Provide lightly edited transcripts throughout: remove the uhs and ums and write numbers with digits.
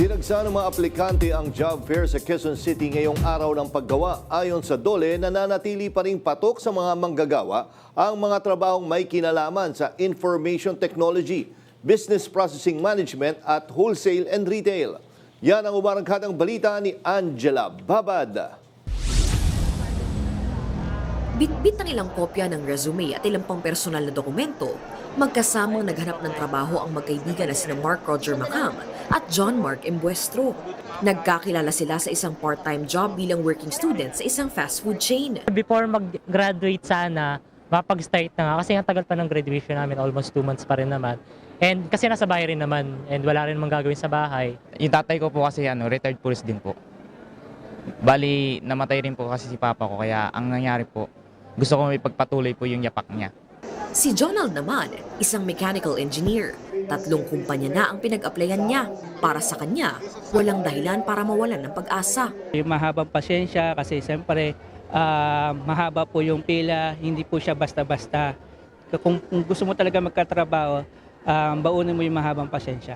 Dinagsa ng mga aplikante ang job fair sa Quezon City ngayong araw ng paggawa. Ayon sa DOLE, nananatili pa rin patok sa mga manggagawa ang mga trabahong may kinalaman sa information technology, business processing management at wholesale and retail. Yan ang umarangkadang balita ni Angela Babad. Bitbit ng ilang kopya ng resume at ilang pang personal na dokumento, magkasamang naghanap ng trabaho ang magkaibigan na sina Mark Roger Macam at John Mark Embuestro. Nagkakilala sila sa isang part-time job bilang working student sa isang fast food chain. Before mag-graduate sana, mapag-start na nga kasi ang tagal pa ng graduation namin, almost 2 months pa rin naman. And kasi nasa bahay rin naman and wala rin namang gagawin sa bahay. Yung tatay ko po kasi retired police din po. Bali, namatay rin po kasi si papa ko kaya ang nangyari po, gusto ko may pagpatuloy po yung yapak niya. Si Jonald naman, isang mechanical engineer. 3 kumpanya na ang pinag-applyan niya. Para sa kanya, walang dahilan para mawalan ng pag-asa. Yung mahabang pasyensya kasi siyempre mahaba po yung pila, hindi po siya basta-basta. Kung gusto mo talaga magkatrabaho, baunin mo yung mahabang pasyensya.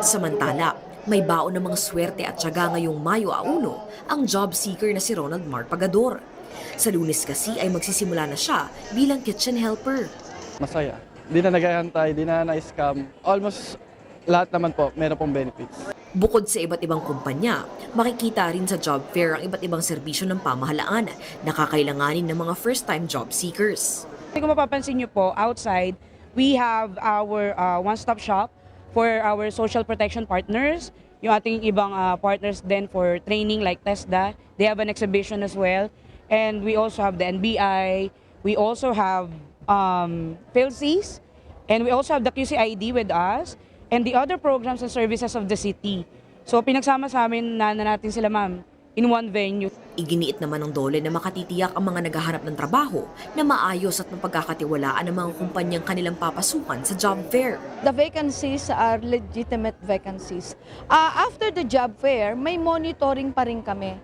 Samantala, may baon ng mga swerte at tiyaga ngayong Mayo 1 ang job seeker na si Ronald Mark Pagador. Sa Lunes kasi ay magsisimula na siya bilang kitchen helper. Masaya. Di na naghahantay, di na na-scam. Almost lahat naman po, meron pong benefits. Bukod sa iba't ibang kumpanya, makikita rin sa job fair ang iba't ibang serbisyo ng pamahalaan na kakailanganin ng mga first-time job seekers. Kung mapapansin niyo po, outside, we have our one-stop shop for our social protection partners. Yung ating ibang partners then for training like TESDA. They have an exhibition as well. And we also have the NBI. We also have PhilSys. And we also have the QCID with us. And the other programs and services of the city. So pinagsama sa amin na natin sila ma'am in one venue. Iginiit naman ng DOLE na makatitiyak ang mga naghahanap ng trabaho na maayos at mapagkakatiwalaan ng mga kumpanyang kanilang papasukan sa job fair. The vacancies are legitimate vacancies. After the job fair, may monitoring pa rin kami.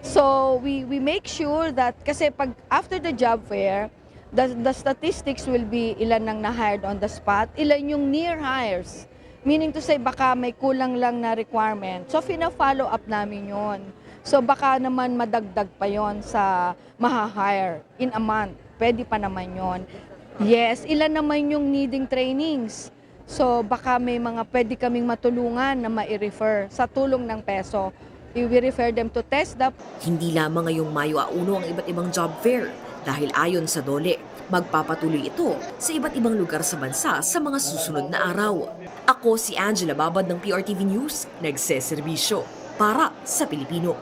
So we make sure that kasi pag after the job fair, the statistics will be ilan nang na-hired on the spot, ilan yung near hires. Meaning to say baka may kulang lang na requirement. So fina-follow up namin yon. So baka naman madagdag pa yon sa maha-hire in a month. Pwede pa naman yon. Yes, ilan naman yung needing trainings. So baka may mga pwede kaming matulungan na ma-refer sa tulong ng peso. We refer them to TESDA. Hindi lamang ngayong Mayo 1 ang iba't ibang job fair dahil ayon sa DOLE, magpapatuloy ito sa iba't ibang lugar sa bansa sa mga susunod na araw. Ako si Angela Babad ng PRTV News, nagseserbisyo para sa Pilipino.